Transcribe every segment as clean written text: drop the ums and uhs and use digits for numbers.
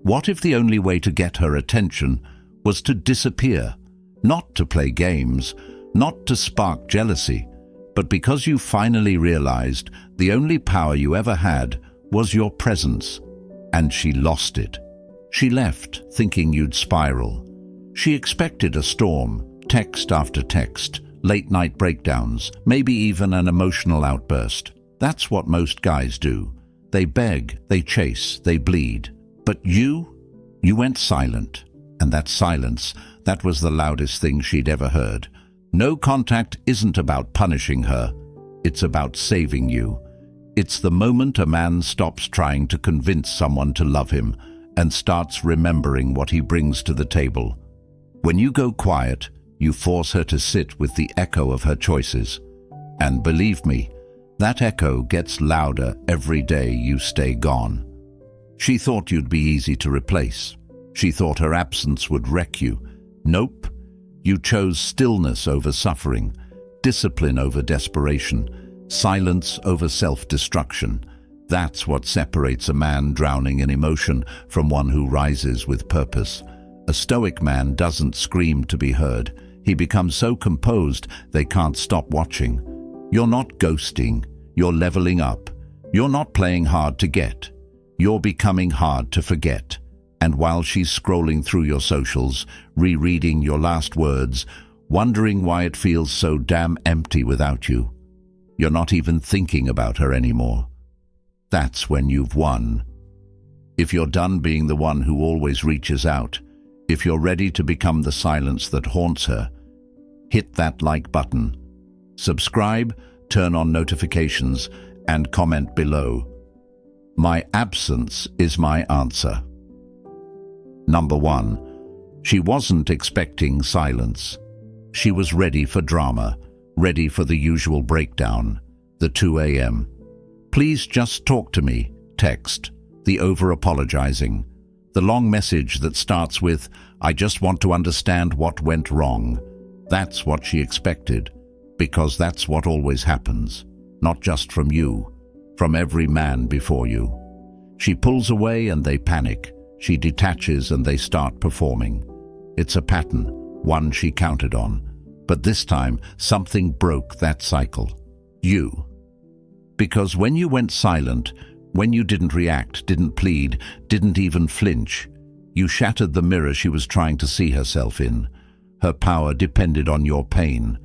What if the only way to get her attention was to disappear? Not to play games, not to spark jealousy, but because you finally realized the only power you ever had was your presence, and she lost it. She left, thinking you'd spiral. She expected a storm, text after text, late-night breakdowns, maybe even an emotional outburst. That's what most guys do. They beg, they chase, they bleed. But you went silent, and that silence, that was the loudest thing she'd ever heard. No contact isn't about punishing her. It's about saving you. It's the moment a man stops trying to convince someone to love him and starts remembering what he brings to the table. When you go quiet, you force her to sit with the echo of her choices. And believe me, that echo gets louder every day you stay gone. She thought you'd be easy to replace. She thought her absence would wreck you. Nope. You chose stillness over suffering, discipline over desperation, silence over self-destruction. That's what separates a man drowning in emotion from one who rises with purpose. A Stoic man doesn't scream to be heard. He becomes so composed they can't stop watching. You're not ghosting. You're leveling up. You're not playing hard to get. You're becoming hard to forget. And while she's scrolling through your socials, rereading your last words, wondering why it feels so damn empty without you, you're not even thinking about her anymore. That's when you've won. If you're done being the one who always reaches out, if you're ready to become the silence that haunts her, hit that like button. Subscribe, turn on notifications, and comment below. My absence is my answer. Number 1. She wasn't expecting silence. She was ready for drama, ready for the usual breakdown, the 2 a.m. Please just talk to me, text, the over-apologizing, the long message that starts with, I just want to understand what went wrong. That's what she expected, because that's what always happens, not just from you, from every man before you. She pulls away and they panic. She detaches and they start performing. It's a pattern, one she counted on. But this time, something broke that cycle. You. Because when you went silent, when you didn't react, didn't plead, didn't even flinch, you shattered the mirror she was trying to see herself in. Her power depended on your pain.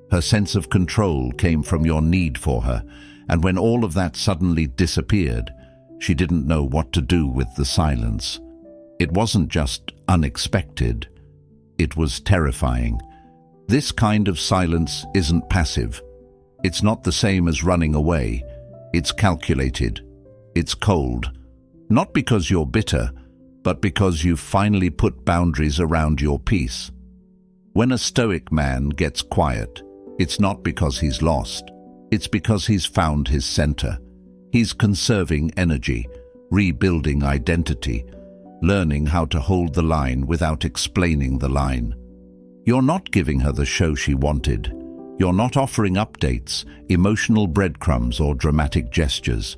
Her sense of control came from your need for her. And when all of that suddenly disappeared, she didn't know what to do with the silence. It wasn't just unexpected. It was terrifying. This kind of silence isn't passive. It's not the same as running away. It's calculated. It's cold. Not because you're bitter, but because you've finally put boundaries around your peace. When a Stoic man gets quiet, it's not because he's lost. It's because he's found his center. He's conserving energy, rebuilding identity, learning how to hold the line without explaining the line. You're not giving her the show she wanted. You're not offering updates, emotional breadcrumbs, or dramatic gestures.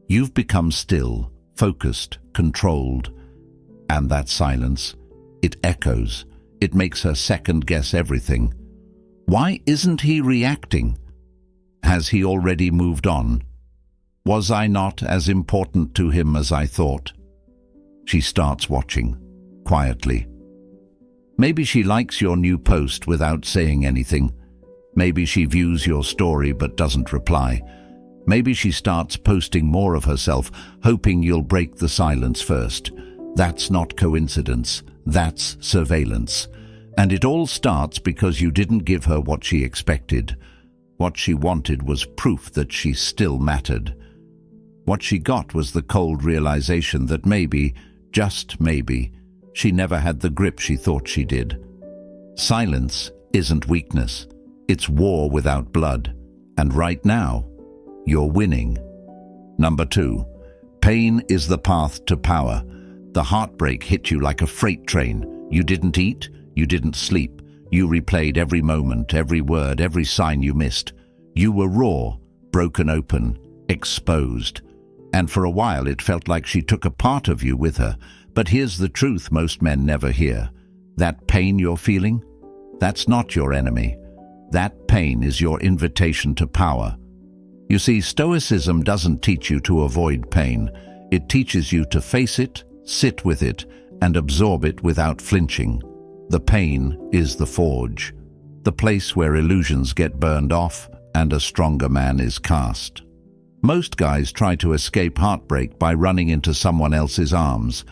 You've become still, focused, controlled. And that silence, it echoes. It makes her second-guess everything. Why isn't he reacting? Has he already moved on? Was I not as important to him as I thought? She starts watching, quietly. Maybe she likes your new post without saying anything. Maybe she views your story but doesn't reply. Maybe she starts posting more of herself, hoping you'll break the silence first. That's not coincidence. That's surveillance. And it all starts because you didn't give her what she expected. What she wanted was proof that she still mattered. What she got was the cold realization that maybe, just maybe, she never had the grip she thought she did. Silence isn't weakness. It's war without blood. And right now, you're winning. Number 2, pain is the path to power. The heartbreak hit you like a freight train. You didn't eat, you didn't sleep. You replayed every moment, every word, every sign you missed. You were raw, broken open, exposed. And for a while it felt like she took a part of you with her, But here's the truth most men never hear. That pain you're feeling, that's not your enemy. That pain is your invitation to power. You see, Stoicism doesn't teach you to avoid pain. It teaches you to face it, sit with it, and absorb it without flinching. The pain is the forge, the place where illusions get burned off and a stronger man is cast. Most guys try to escape heartbreak by running into someone else's arms,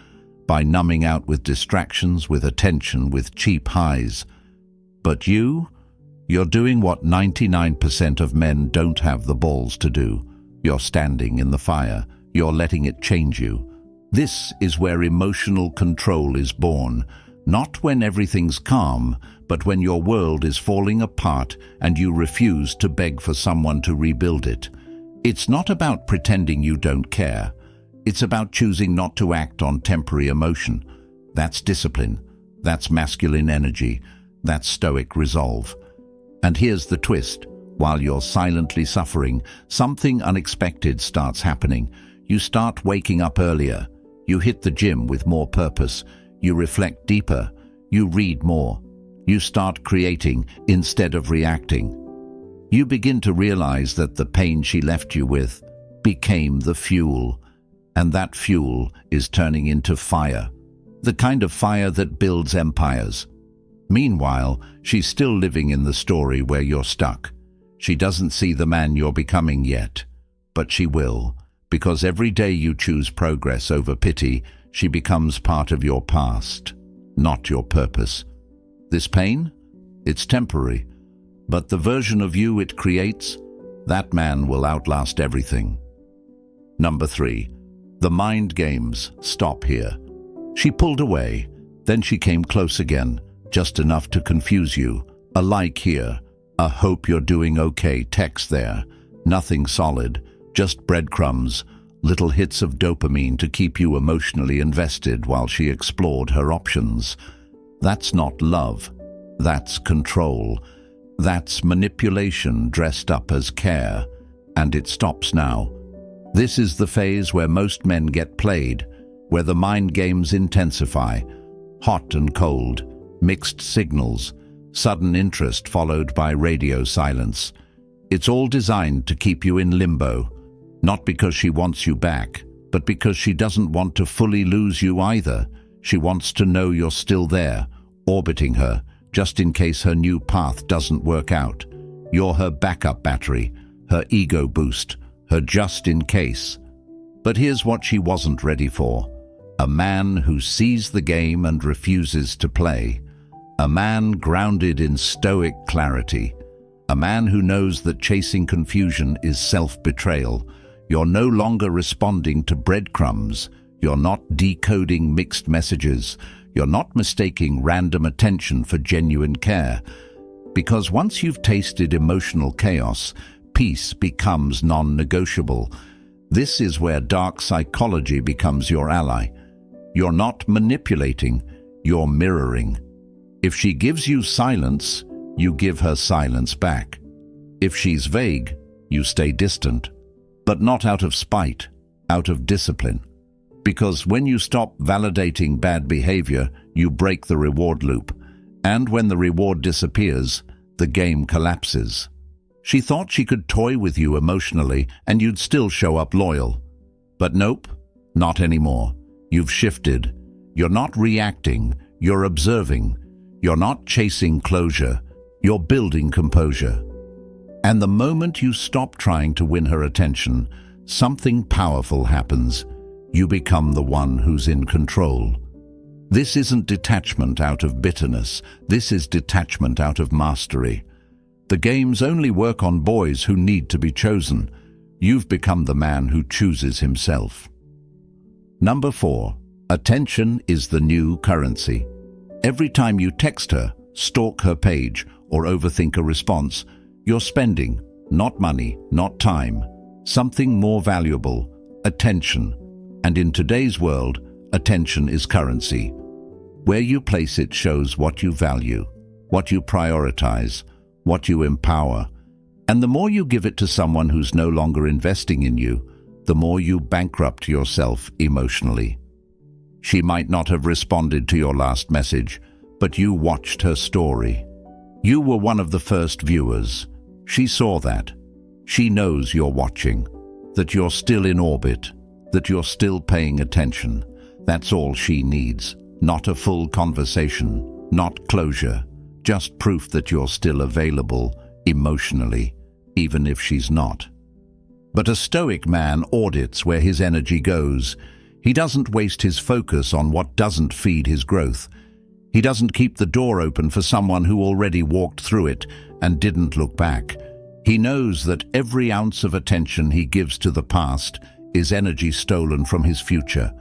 by numbing out with distractions, with attention, with cheap highs. But you're doing what 99% of men don't have the balls to do. You're standing in the fire. You're letting it change you. This is where emotional control is born, not when everything's calm, but when your world is falling apart and you refuse to beg for someone to rebuild it. It's not about pretending you don't care. It's about choosing not to act on temporary emotion. That's discipline. That's masculine energy. That's stoic resolve. And here's the twist. While you're silently suffering, something unexpected starts happening. You start waking up earlier. You hit the gym with more purpose. You reflect deeper. You read more. You start creating instead of reacting. You begin to realize that the pain she left you with became the fuel. And that fuel is turning into fire. The kind of fire that builds empires. Meanwhile, she's still living in the story where you're stuck. She doesn't see the man you're becoming yet. But she will. Because every day you choose progress over pity, she becomes part of your past, not your purpose. This pain? It's temporary. But the version of you it creates, that man will outlast everything. Number 3. The mind games stop here. She pulled away, then she came close again, just enough to confuse you. A like here, a hope you're doing okay text there. Nothing solid, just breadcrumbs, little hits of dopamine to keep you emotionally invested while she explored her options. That's not love. That's control. That's manipulation dressed up as care. And it stops now. This is the phase where most men get played, where the mind games intensify. Hot and cold, mixed signals, sudden interest followed by radio silence. It's all designed to keep you in limbo, not because she wants you back, but because she doesn't want to fully lose you either. She wants to know you're still there, orbiting her, just in case her new path doesn't work out. You're her backup battery, her ego boost, her just in case. But here's what she wasn't ready for. A man who sees the game and refuses to play. A man grounded in stoic clarity. A man who knows that chasing confusion is self-betrayal. You're no longer responding to breadcrumbs. You're not decoding mixed messages. You're not mistaking random attention for genuine care. Because once you've tasted emotional chaos, peace becomes non-negotiable. This is where dark psychology becomes your ally. You're not manipulating, you're mirroring. If she gives you silence, you give her silence back. If she's vague, you stay distant. But not out of spite, out of discipline. Because when you stop validating bad behavior, you break the reward loop. And when the reward disappears, the game collapses. She thought she could toy with you emotionally and you'd still show up loyal. But nope, not anymore. You've shifted. You're not reacting, you're observing. You're not chasing closure, you're building composure. And the moment you stop trying to win her attention, something powerful happens. You become the one who's in control. This isn't detachment out of bitterness. This is detachment out of mastery. The games only work on boys who need to be chosen. You've become the man who chooses himself. Number 4. Attention is the new currency. Every time you text her, stalk her page, or overthink a response, you're spending, not money, not time, something more valuable, attention. And in today's world, attention is currency. Where you place it shows what you value, what you prioritize, what you empower. And the more you give it to someone who's no longer investing in you, the more you bankrupt yourself emotionally. She might not have responded to your last message, but you watched her story. You were one of the first viewers. She saw that. She knows you're watching, that you're still in orbit, that you're still paying attention. That's all she needs. Not a full conversation, not closure, just proof that you're still available emotionally, even if she's not. But a Stoic man audits where his energy goes. He doesn't waste his focus on what doesn't feed his growth. He doesn't keep the door open for someone who already walked through it and didn't look back. He knows that every ounce of attention he gives to the past is energy stolen from his future,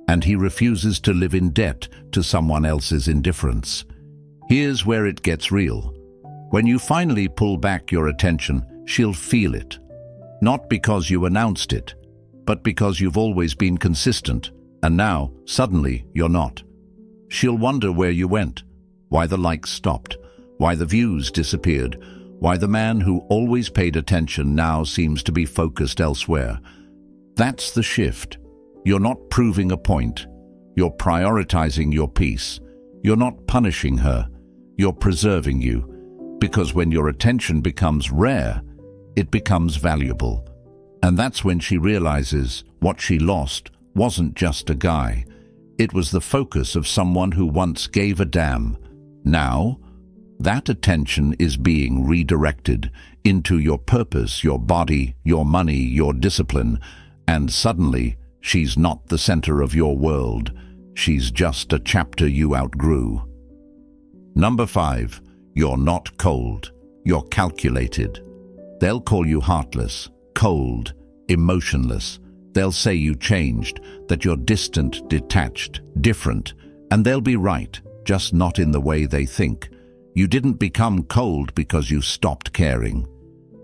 and he refuses to live in debt to someone else's indifference. Here's where it gets real. When you finally pull back your attention, she'll feel it. Not because you announced it, but because you've always been consistent, and now, suddenly, you're not. She'll wonder where you went, why the likes stopped, why the views disappeared, why the man who always paid attention now seems to be focused elsewhere. That's the shift. You're not proving a point. You're prioritizing your peace. You're not punishing her. You're preserving you. Because when your attention becomes rare, it becomes valuable. And that's when she realizes what she lost wasn't just a guy. It was the focus of someone who once gave a damn. Now, that attention is being redirected into your purpose, your body, your money, your discipline, and suddenly she's not the center of your world. She's just a chapter you outgrew. Number 5, you're not cold. You're calculated. They'll call you heartless, cold, emotionless. They'll say you changed, that you're distant, detached, different, and they'll be right, just not in the way they think. You didn't become cold because you stopped caring.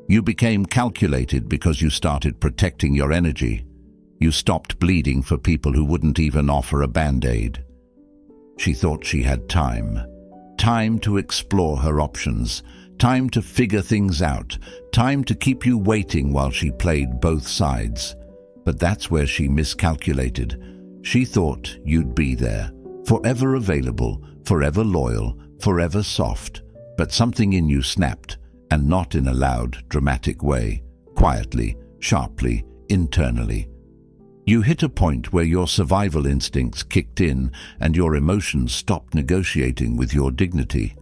You became calculated because you started protecting your energy. You stopped bleeding for people who wouldn't even offer a band-aid. She thought she had time. Time to explore her options. Time to figure things out. Time to keep you waiting while she played both sides. But that's where she miscalculated. She thought you'd be there, forever available, forever loyal, forever soft. But something in you snapped, and not in a loud, dramatic way. Quietly, sharply, internally. You hit a point where your survival instincts kicked in and your emotions stopped negotiating with your dignity.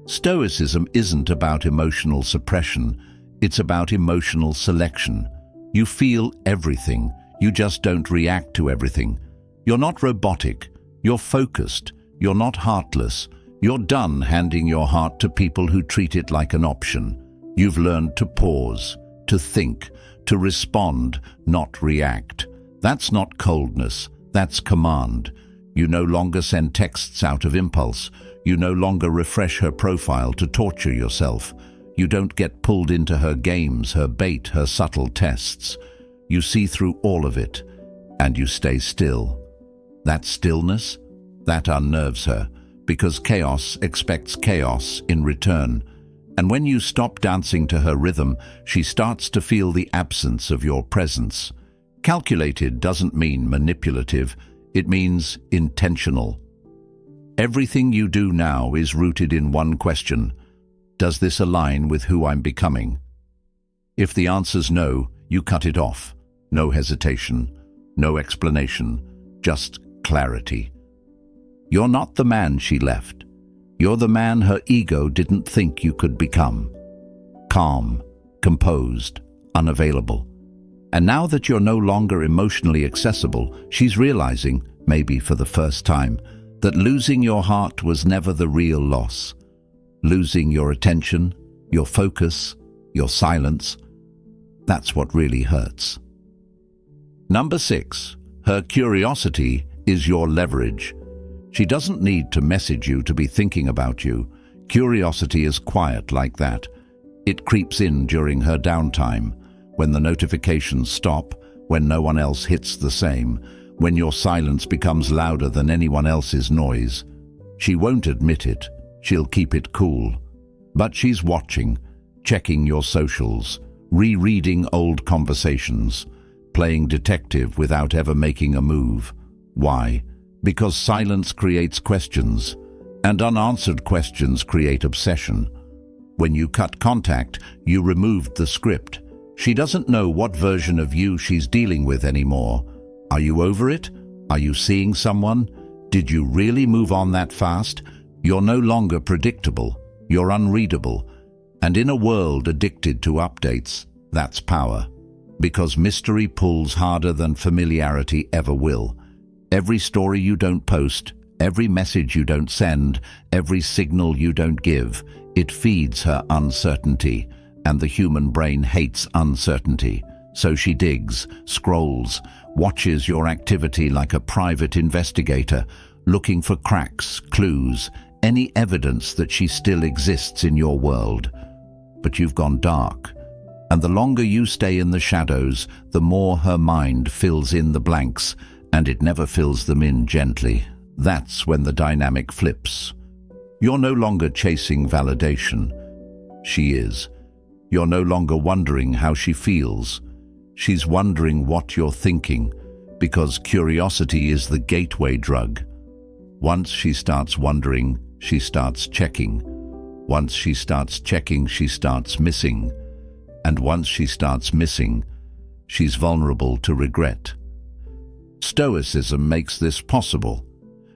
Stoicism isn't about emotional suppression, it's about emotional selection. You feel everything, you just don't react to everything. You're not robotic, you're focused, you're not heartless. You're done handing your heart to people who treat it like an option. You've learned to pause, to think, to respond, not react. That's not coldness, that's command. You no longer send texts out of impulse. You no longer refresh her profile to torture yourself. You don't get pulled into her games, her bait, her subtle tests. You see through all of it, and you stay still. That stillness, that unnerves her, because chaos expects chaos in return. And when you stop dancing to her rhythm, she starts to feel the absence of your presence. Calculated doesn't mean manipulative, it means intentional. Everything you do now is rooted in one question: does this align with who I'm becoming? If the answer's no, you cut it off. No hesitation, no explanation, just clarity. You're not the man she left. You're the man her ego didn't think you could become. Calm, composed, unavailable. And now that you're no longer emotionally accessible, she's realizing, maybe for the first time, that losing your heart was never the real loss. Losing your attention, your focus, your silence, that's what really hurts. Number 6, her curiosity is your leverage. She doesn't need to message you to be thinking about you. Curiosity is quiet like that. It creeps in during her downtime, when the notifications stop, when no one else hits the same, when your silence becomes louder than anyone else's noise. She won't admit it. She'll keep it cool. But she's watching, checking your socials, rereading old conversations, playing detective without ever making a move. Why? Because silence creates questions, and unanswered questions create obsession. When you cut contact, you removed the script. She doesn't know what version of you she's dealing with anymore. Are you over it? Are you seeing someone? Did you really move on that fast? You're no longer predictable. You're unreadable. And in a world addicted to updates, that's power. Because mystery pulls harder than familiarity ever will. Every story you don't post, every message you don't send, every signal you don't give, it feeds her uncertainty, and the human brain hates uncertainty. So she digs, scrolls, watches your activity like a private investigator, looking for cracks, clues, any evidence that she still exists in your world. But you've gone dark, and the longer you stay in the shadows, the more her mind fills in the blanks, and it never fills them in gently. That's when the dynamic flips. You're no longer chasing validation. She is. You're no longer wondering how she feels. She's wondering what you're thinking, because curiosity is the gateway drug. Once she starts wondering, she starts checking. Once she starts checking, she starts missing. And once she starts missing, she's vulnerable to regret. Stoicism makes this possible,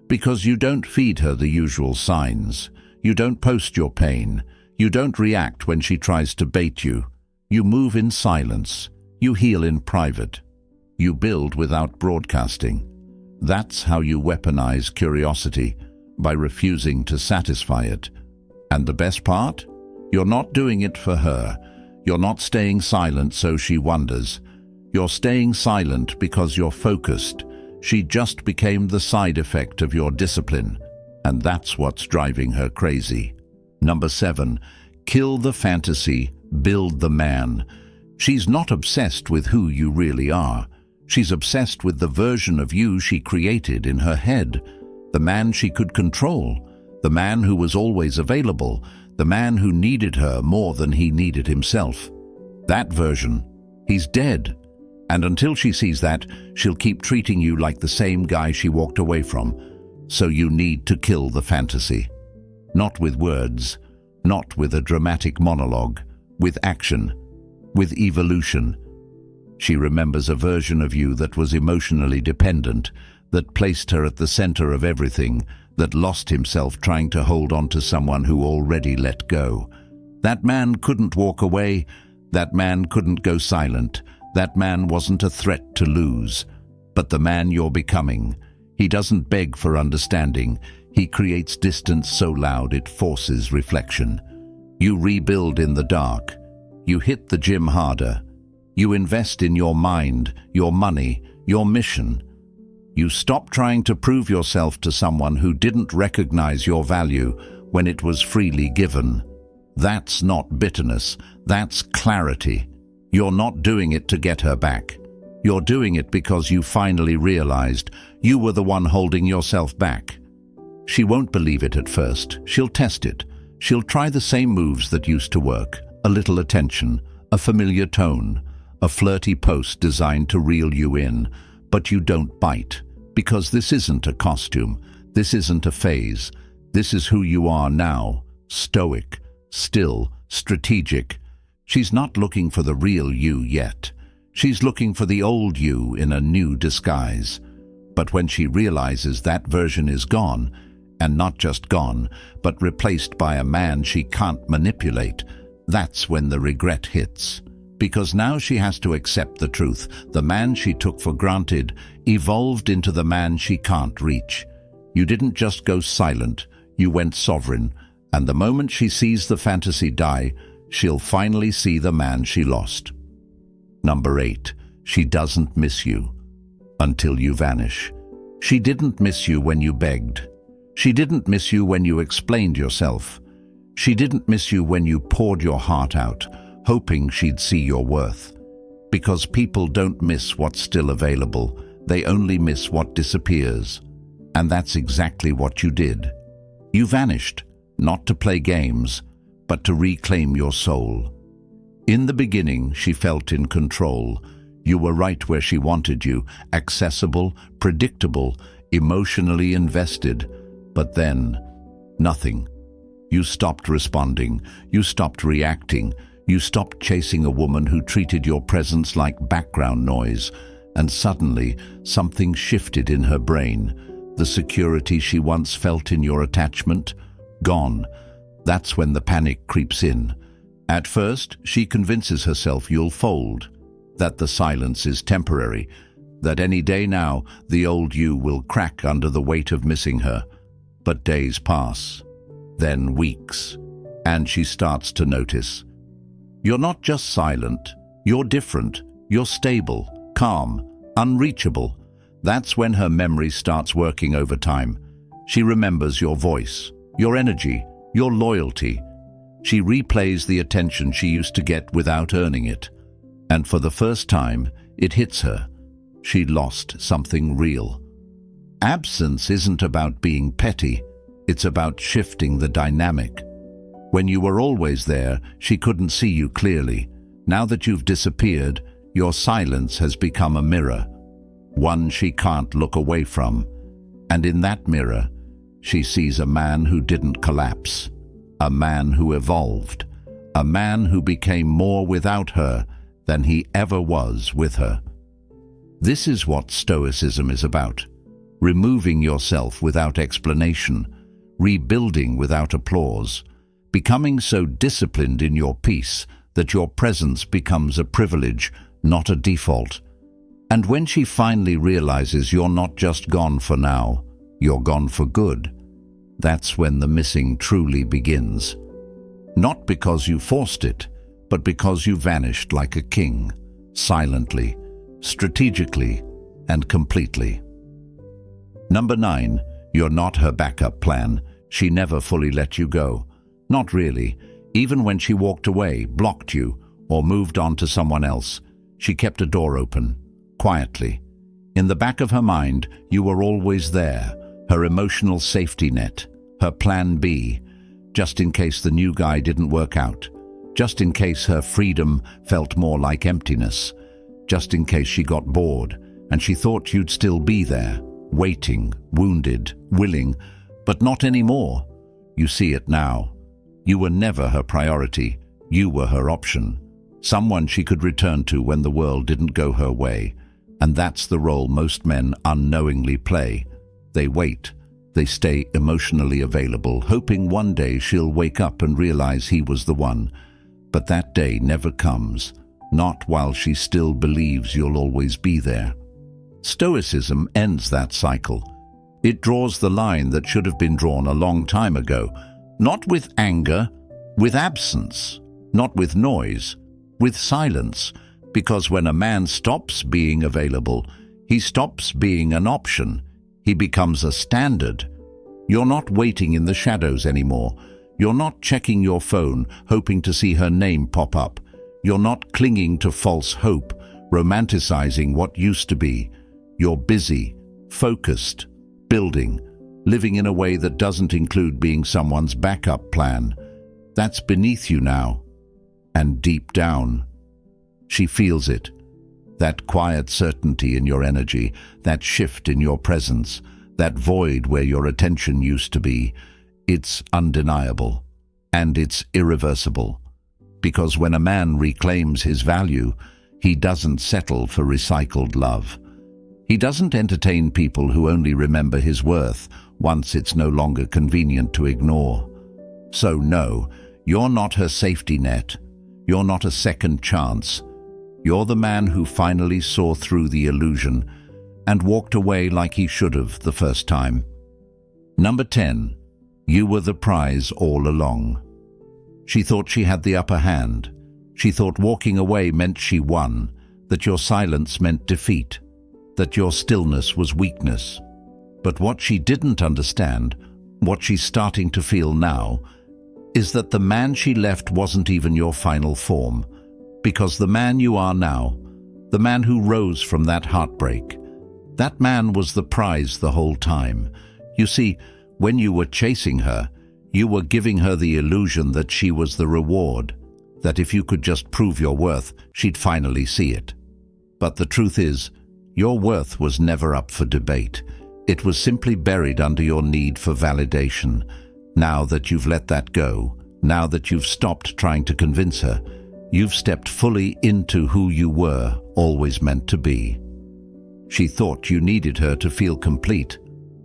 because you don't feed her the usual signs. You don't post your pain. You don't react when she tries to bait you. You move in silence. You heal in private. You build without broadcasting. That's how you weaponize curiosity, by refusing to satisfy it. And the best part? You're not doing it for her. You're not staying silent so she wonders. You're staying silent because you're focused. She just became the side effect of your discipline, and that's what's driving her crazy. Number 7, kill the fantasy, build the man. She's not obsessed with who you really are. She's obsessed with the version of you she created in her head, the man she could control, the man who was always available, the man who needed her more than he needed himself. That version, he's dead. And until she sees that, she'll keep treating you like the same guy she walked away from. So you need to kill the fantasy. Not with words, not with a dramatic monologue, with action, with evolution. She remembers a version of you that was emotionally dependent, that placed her at the center of everything, that lost himself trying to hold on to someone who already let go. That man couldn't walk away. That man couldn't go silent. That man wasn't a threat to lose. But the man you're becoming, he doesn't beg for understanding. He creates distance so loud it forces reflection. You rebuild in the dark. You hit the gym harder. You invest in your mind, your money, your mission. You stop trying to prove yourself to someone who didn't recognize your value when it was freely given. That's not bitterness, that's clarity. You're not doing it to get her back. You're doing it because you finally realized you were the one holding yourself back. She won't believe it at first. She'll test it. She'll try the same moves that used to work. A little attention, a familiar tone, a flirty post designed to reel you in. But you don't bite, because this isn't a costume. This isn't a phase. This is who you are now. Stoic, still, strategic. She's not looking for the real you yet. She's looking for the old you in a new disguise. But when she realizes that version is gone, and not just gone, but replaced by a man she can't manipulate, that's when the regret hits. Because now she has to accept the truth. The man she took for granted evolved into the man she can't reach. You didn't just go silent, you went sovereign. And the moment she sees the fantasy die, she'll finally see the man she lost. Number 8, she doesn't miss you until you vanish. She didn't miss you when you begged. She didn't miss you when you explained yourself. She didn't miss you when you poured your heart out, hoping she'd see your worth. Because people don't miss what's still available, they only miss what disappears. And that's exactly what you did. You vanished, not to play games, but to reclaim your soul. In the beginning, she felt in control. You were right where she wanted you, accessible, predictable, emotionally invested, but then nothing. You stopped responding, you stopped reacting, you stopped chasing a woman who treated your presence like background noise, and suddenly something shifted in her brain. The security she once felt in your attachment, gone. That's when the panic creeps in. At first, she convinces herself you'll fold, that the silence is temporary, that any day now the old you will crack under the weight of missing her. But days pass, then weeks, and she starts to notice. You're not just silent, you're different, you're stable, calm, unreachable. That's when her memory starts working overtime. She remembers your voice, your energy, your loyalty. She replays the attention she used to get without earning it. And for the first time, it hits her. She lost something real. Absence isn't about being petty. It's about shifting the dynamic. When you were always there, she couldn't see you clearly. Now that you've disappeared, your silence has become a mirror, one she can't look away from. And in that mirror, she sees a man who didn't collapse, a man who evolved, a man who became more without her than he ever was with her. This is what Stoicism is about: removing yourself without explanation, rebuilding without applause, becoming so disciplined in your peace that your presence becomes a privilege, not a default. And when she finally realizes you're not just gone for now, you're gone for good, that's when the missing truly begins. Not because you forced it, but because you vanished like a king, silently, strategically, and completely. Number 9, you're not her backup plan. She never fully let you go. Not really. Even when she walked away, blocked you, or moved on to someone else, she kept a door open, quietly. In the back of her mind, you were always there, her emotional safety net, her plan B, just in case the new guy didn't work out, just in case her freedom felt more like emptiness, just in case she got bored and she thought you'd still be there, waiting, wounded, willing, but not anymore. You see it now. You were never her priority. You were her option, someone she could return to when the world didn't go her way. And that's the role most men unknowingly play. They wait. They stay emotionally available, hoping one day she'll wake up and realize he was the one. But that day never comes, not while she still believes you'll always be there. Stoicism ends that cycle. It draws the line that should have been drawn a long time ago, not with anger, with absence, not with noise, with silence, because when a man stops being available, he stops being an option. He becomes a standard. You're not waiting in the shadows anymore. You're not checking your phone, hoping to see her name pop up. You're not clinging to false hope, romanticizing what used to be. You're busy, focused, building, living in a way that doesn't include being someone's backup plan. That's beneath you now. And deep down, she feels it. That quiet certainty in your energy, that shift in your presence, that void where your attention used to be. It's undeniable, and it's irreversible. Because when a man reclaims his value, he doesn't settle for recycled love. He doesn't entertain people who only remember his worth once it's no longer convenient to ignore. So no, you're not her safety net. You're not a second chance. You're the man who finally saw through the illusion and walked away like he should have the first time. Number 10. You were the prize all along. She thought she had the upper hand. She thought walking away meant she won, that your silence meant defeat, that your stillness was weakness. But what she didn't understand, what she's starting to feel now, is that the man she left wasn't even your final form, because the man you are now, the man who rose from that heartbreak, that man was the prize the whole time. You see, when you were chasing her, you were giving her the illusion that she was the reward, that if you could just prove your worth, she'd finally see it. But the truth is, your worth was never up for debate. It was simply buried under your need for validation. Now that you've let that go, now that you've stopped trying to convince her, you've stepped fully into who you were always meant to be. She thought you needed her to feel complete,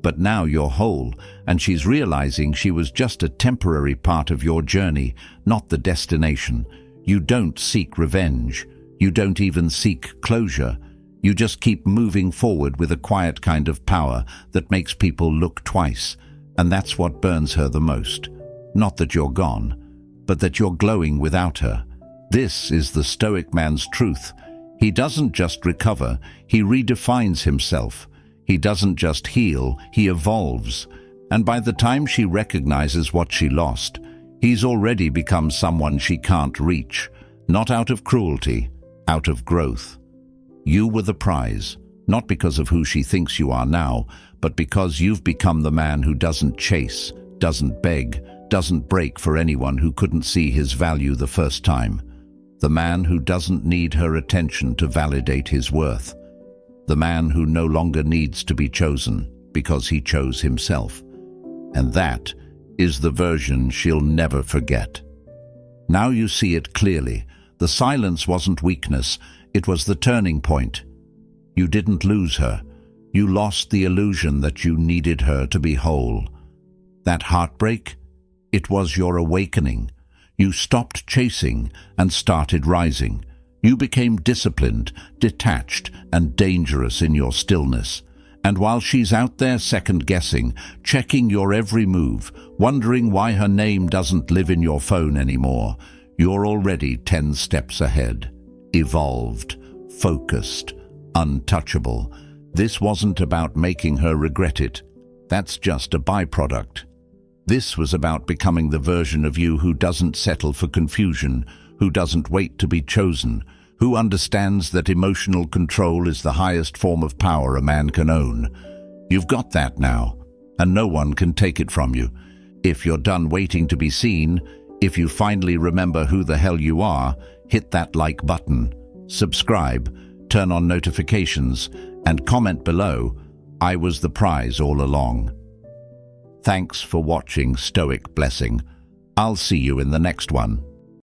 but now you're whole, and she's realizing she was just a temporary part of your journey, not the destination. You don't seek revenge. You don't even seek closure. You just keep moving forward with a quiet kind of power that makes people look twice, and that's what burns her the most. Not that you're gone, but that you're glowing without her. This is the Stoic man's truth. He doesn't just recover, he redefines himself. He doesn't just heal, he evolves. And by the time she recognizes what she lost, he's already become someone she can't reach. Not out of cruelty, out of growth. You were the prize, not because of who she thinks you are now, but because you've become the man who doesn't chase, doesn't beg, doesn't break for anyone who couldn't see his value the first time. The man who doesn't need her attention to validate his worth. The man who no longer needs to be chosen because he chose himself. And that is the version she'll never forget. Now you see it clearly. The silence wasn't weakness, it was the turning point. You didn't lose her. You lost the illusion that you needed her to be whole. That heartbreak? It was your awakening. You stopped chasing and started rising. You became disciplined, detached, and dangerous in your stillness. And while she's out there second-guessing, checking your every move, wondering why her name doesn't live in your phone anymore, you're already 10 steps ahead. Evolved, focused, untouchable. This wasn't about making her regret it. That's just a byproduct. This was about becoming the version of you who doesn't settle for confusion, who doesn't wait to be chosen, who understands that emotional control is the highest form of power a man can own. You've got that now, and no one can take it from you. If you're done waiting to be seen, if you finally remember who the hell you are, hit that like button, subscribe, turn on notifications, and comment below, "I was the prize all along." Thanks for watching Stoic Blessing. I'll see you in the next one.